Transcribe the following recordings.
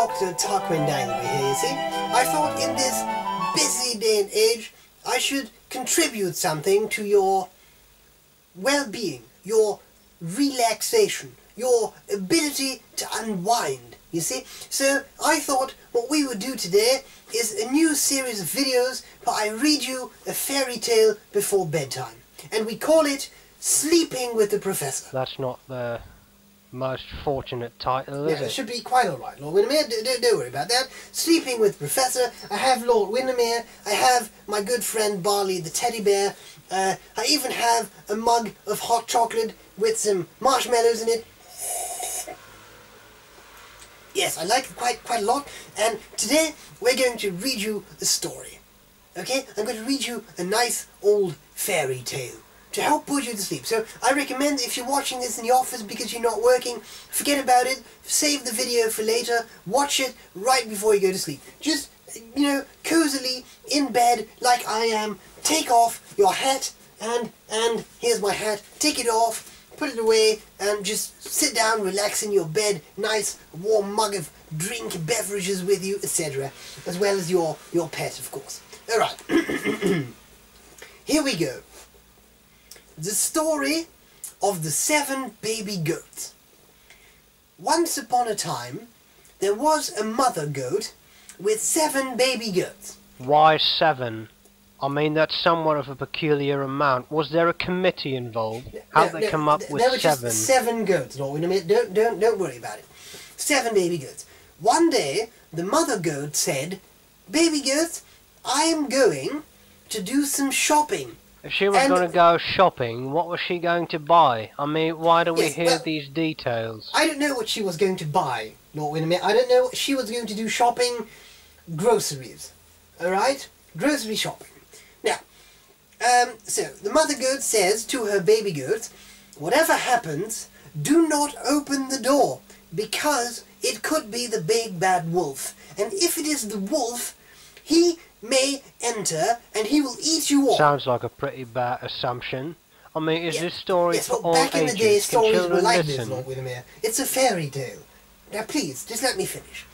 Dr. Tarquin Danglebury here, you see. I thought in this busy day and age, I should contribute something to your well-being, your relaxation, your ability to unwind, you see. So I thought what we would do today is a new series of videos where I read you a fairy tale before bedtime. And we call it Sleeping with the Professor. That's not the most fortunate title, is Yeah, it? it should be quite alright, Lord Windermere. Don't worry about that. Sleeping with Professor. I have Lord Windermere. I have my good friend B.R.E the teddy bear. I even have a mug of hot chocolate with some marshmallows in it. Yes, I like it quite a lot. And today we're going to read you a story. Okay? I'm going to read you a nice old fairy tale to help put you to sleep. So I recommend if you're watching this in the office because you're not working, forget about it, save the video for later, watch it right before you go to sleep. Just, you know, cozily in bed like I am, take off your hat, and here's my hat, take it off, put it away, and just sit down, relax in your bed, nice warm mug of drink, beverages with you, etc. As well as your pet, of course. Alright, here we go. The story of the 7 baby goats. Once upon a time, there was a mother goat with 7 baby goats. Why 7? I mean, that's somewhat of a peculiar amount. Was there a committee involved? How'd they come up with 7? There were just 7 goats, Lord Windermere. Don't worry about it. 7 baby goats. One day, the mother goat said, "Baby goats, I am going to do some shopping." If she was going to go shopping, what was she going to buy? I mean, why do we hear these details? I don't know what she was going to buy, Lord Windermere. I don't know what she was going to do shopping. Groceries. Alright? Grocery shopping. Now, so the mother goat says to her baby goats, "Whatever happens, do not open the door, because it could be the big bad wolf. And if it is the wolf, he may enter and he will eat you all." Sounds like a pretty bad assumption. I mean, is this story for all back in the day, ages? Can stories were children like listen? this, Lord Windermere. It's a fairy tale. Now please, just let me finish.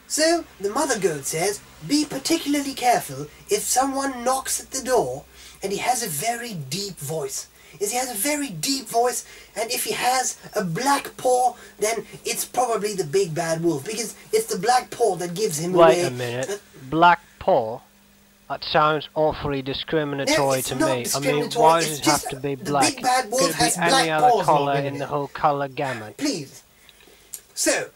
So, the mother goat says, "Be particularly careful if someone knocks at the door and he has a very deep voice. If he has a very deep voice, and if he has a black paw, then it's probably the big bad wolf, because it's the black paw that gives him away." Wait a minute. Black paw? That sounds awfully discriminatory to me. I mean, why does it have to be black? The big bad wolf Could it has be any black other paws, colour Lord in Windermere. the whole colour gamut? Please. So,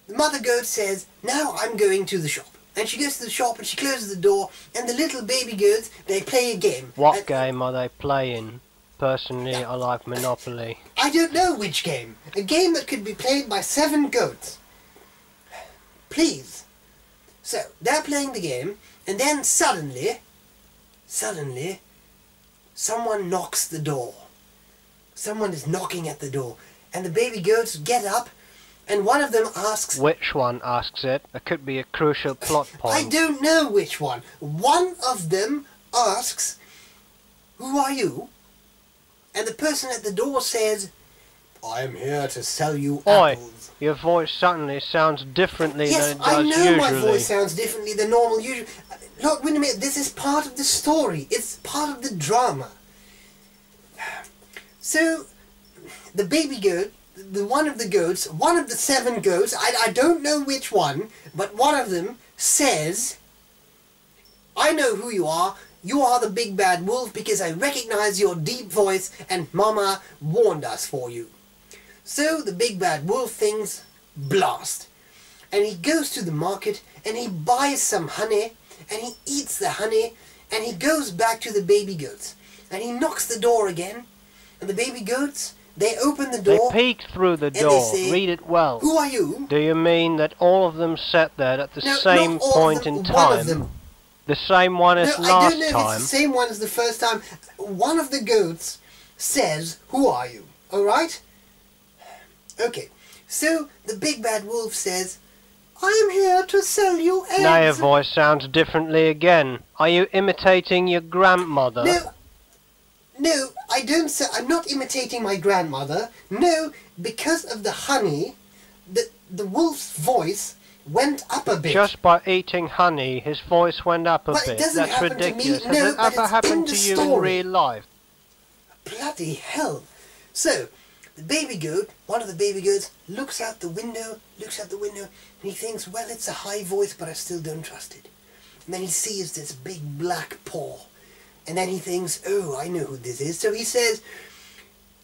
the mother goat says, "Now I'm going to the shop." And she goes to the shop and she closes the door, and the little baby goats, they play a game. What game are they playing? Personally, I like Monopoly. I don't know which game. A game that could be played by 7 goats. Please. So, they're playing the game, and then suddenly, someone knocks the door. Someone is knocking at the door, and the baby goats get up, and one of them asks... Which one asks it? It could be a crucial plot point. I don't know which one. One of them asks, "Who are you?" And the person at the door says, "I am here to sell you apples." Your voice suddenly sounds differently than it does I know usually. my voice sounds differently than normal usually. Look, wait a minute, this is part of the story. It's part of the drama. So, the baby goat, one of the 7 goats, I don't know which one, but one of them says, "I know who you are. You are the big bad wolf, because I recognize your deep voice and Mama warned us for you." So the big bad wolf thinks, blast. And he goes to the market and he buys some honey and he eats the honey and he goes back to the baby goats. And he knocks the door again, and the baby goats, they open the door. They peek through the door. Say, "Read it well." "Who are you?" Do you mean that all of them sat there at the same point in time? One of them. The same one as I last don't know if time? it's the same one as the first time. One of the goats says, "Who are you?" Alright? Okay. So, the big bad wolf says, "I am here to sell you eggs." Now your voice sounds differently again. Are you imitating your grandmother? No, I don't say, I'm not imitating my grandmother. No, because of the honey, the wolf's voice went up a bit. Just by eating honey, his voice went up a Well, it bit. doesn't That's happen ridiculous. to me. No, Has it but ever it's happened in to the you in story. real life? Bloody hell. So, the baby goat, one of the baby goats, looks out the window, and he thinks, well, it's a high voice, but I still don't trust it. And then he sees this big black paw. And then he thinks, oh, I know who this is. So he says,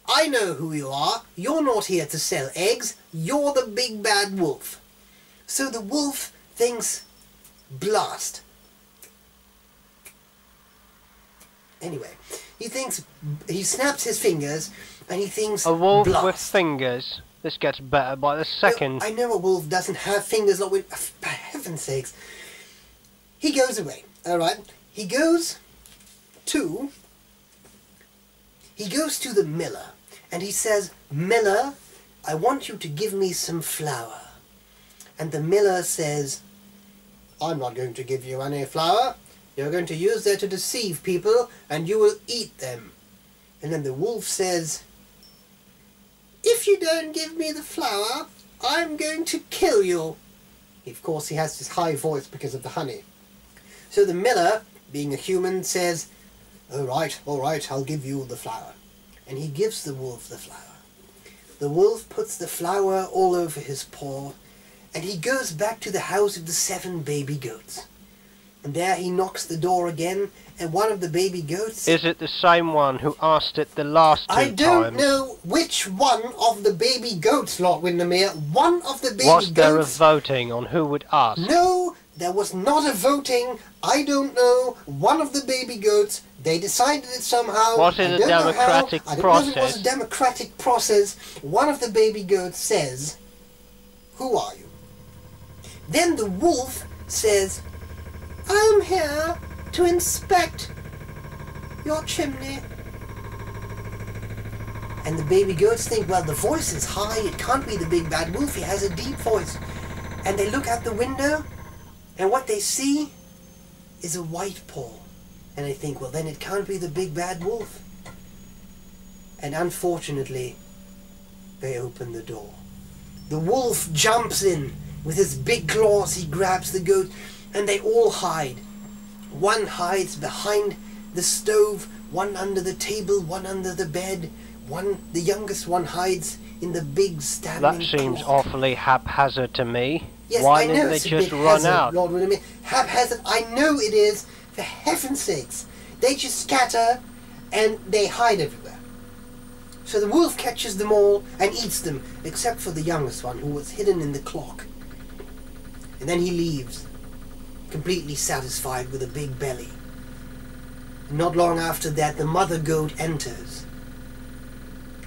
I know who you are. You're not here to sell eggs. You're the big bad wolf. So the wolf thinks, blast. Anyway, he snaps his fingers, and he thinks, a wolf blast. with fingers. This gets better by the second. I know a wolf doesn't have fingers, like with, for heaven's sakes. He goes away, alright? He goes to the miller, and he says, Miller, I want you to give me some flour. And the miller says, I'm not going to give you any flour. You're going to use that to deceive people, and you will eat them. And then the wolf says, if you don't give me the flour, I'm going to kill you. Of course, he has this high voice because of the honey. So the miller, being a human, says, all right, I'll give you the flour. And he gives the wolf the flour. The wolf puts the flour all over his paw, and he goes back to the house of the 7 baby goats. And there he knocks the door again, and one of the baby goats... Is it the same one who asked it the last 2 times? I don't know which one of the baby goats, Lord Windermere. One of the baby goats... Was there a voting on who would ask? No, there was not a voting. I don't know. One of the baby goats, they decided it somehow. Was it a democratic process? I don't know if it was a democratic process. One of the baby goats says, who are you? Then the wolf says, I'm here to inspect your chimney. And the baby goats think, well, the voice is high, it can't be the big bad wolf, he has a deep voice. And they look out the window, and what they see is a white paw. And they think, well, then it can't be the big bad wolf. And unfortunately, they open the door. The wolf jumps in. With his big claws, he grabs the goat, and they all hide. One hides behind the stove, one under the table, one under the bed. The youngest one hides in the big standing That seems clock. awfully haphazard to me. Yes, Why I know didn't they it's a just bit run hazard, out? Lord Windermere. Haphazard, I know it is, for heaven's sakes. They just scatter and they hide everywhere. So the wolf catches them all and eats them, except for the youngest one who was hidden in the clock. And then he leaves, completely satisfied with a big belly. And not long after that, the mother goat enters.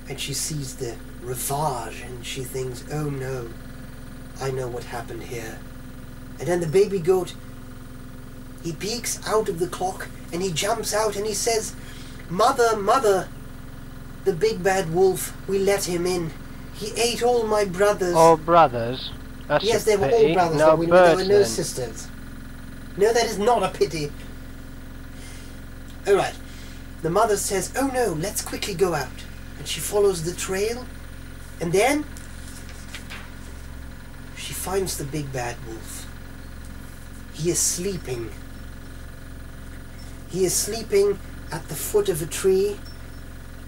And she sees the ravage and she thinks, oh no, I know what happened here. And then the baby goat, he peeks out of the clock and he jumps out and he says, Mother, mother, the big bad wolf, we let him in. He ate all my brothers. All brothers? That's yes, a they were pity. all brothers. No there birds, were no then. sisters. No, that is not a pity. Alright. The mother says, oh no, let's quickly go out. And she follows the trail. And then she finds the big bad wolf. He is sleeping. He is sleeping at the foot of a tree,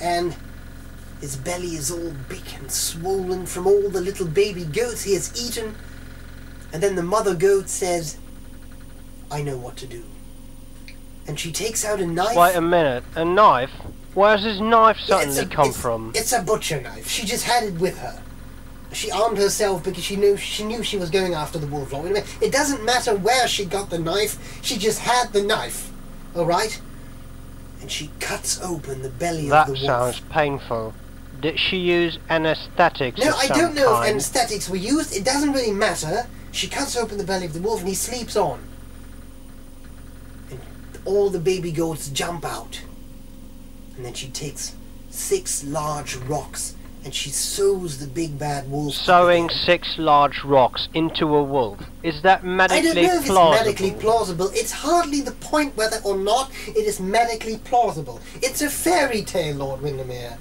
and his belly is all big and swollen from all the little baby goats he has eaten. And then the mother goat says, I know what to do. And she takes out a knife. Wait a minute, a knife? Where's his knife suddenly come from? It's a butcher knife. She just had it with her. She armed herself because she knew she was going after the wolf. It doesn't matter where she got the knife. She just had the knife. Alright? And she cuts open the belly of the wolf. That sounds painful. Did she use anesthetics No, of I some don't know if kind? anesthetics were used. It doesn't really matter. She cuts open the belly of the wolf and he sleeps on. And all the baby goats jump out. And then she takes 6 large rocks and she sews the big bad wolf. Sewing 6 large rocks into a wolf. Is that medically I don't know if plausible? it's medically plausible. It's hardly the point whether or not it is medically plausible. It's a fairy tale, Lord Windermere.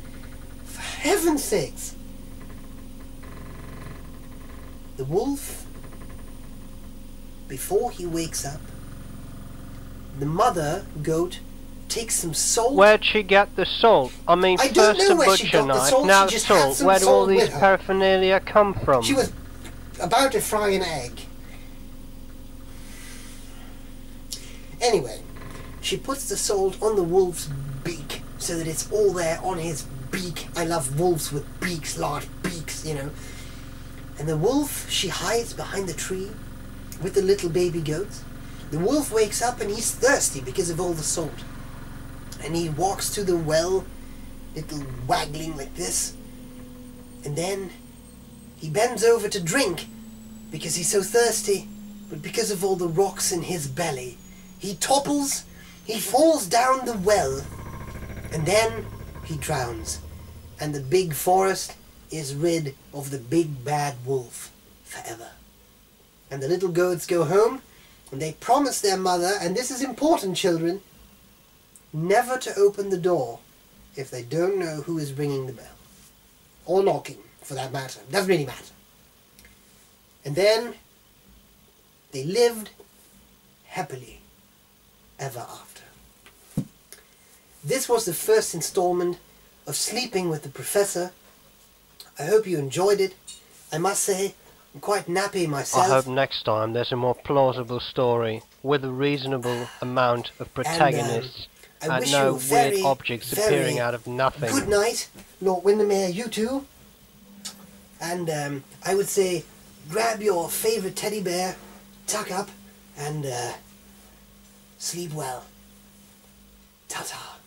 For heaven's sakes. The wolf, before he wakes up, the mother goat takes some salt. Where'd she get the salt? I mean, first the butcher knife, now the salt. Where do all these paraphernalia come from? She was about to fry an egg. Anyway, she puts the salt on the wolf's beak so that it's all there on his beak. I love wolves with beaks, large beaks, you know. And the wolf, she hides behind the tree with the little baby goats. The wolf wakes up and he's thirsty because of all the salt. And he walks to the well, little waggling like this. And then he bends over to drink because he's so thirsty. But because of all the rocks in his belly, he topples, he falls down the well, and then he drowns. And the big forest is rid of the big bad wolf forever. And the little goats go home, and they promise their mother, and this is important, children, never to open the door if they don't know who is ringing the bell. Or knocking, for that matter. Doesn't really matter. And then they lived happily ever after. This was the first installment of Sleeping with the Professor. I hope you enjoyed it. I must say, I'm quite nappy myself. I hope next time there's a more plausible story with a reasonable amount of protagonists and no weird objects appearing out of nothing. Good night, Lord Windermere, you too. And I would say, grab your favourite teddy bear, tuck up, and sleep well. Ta-ta.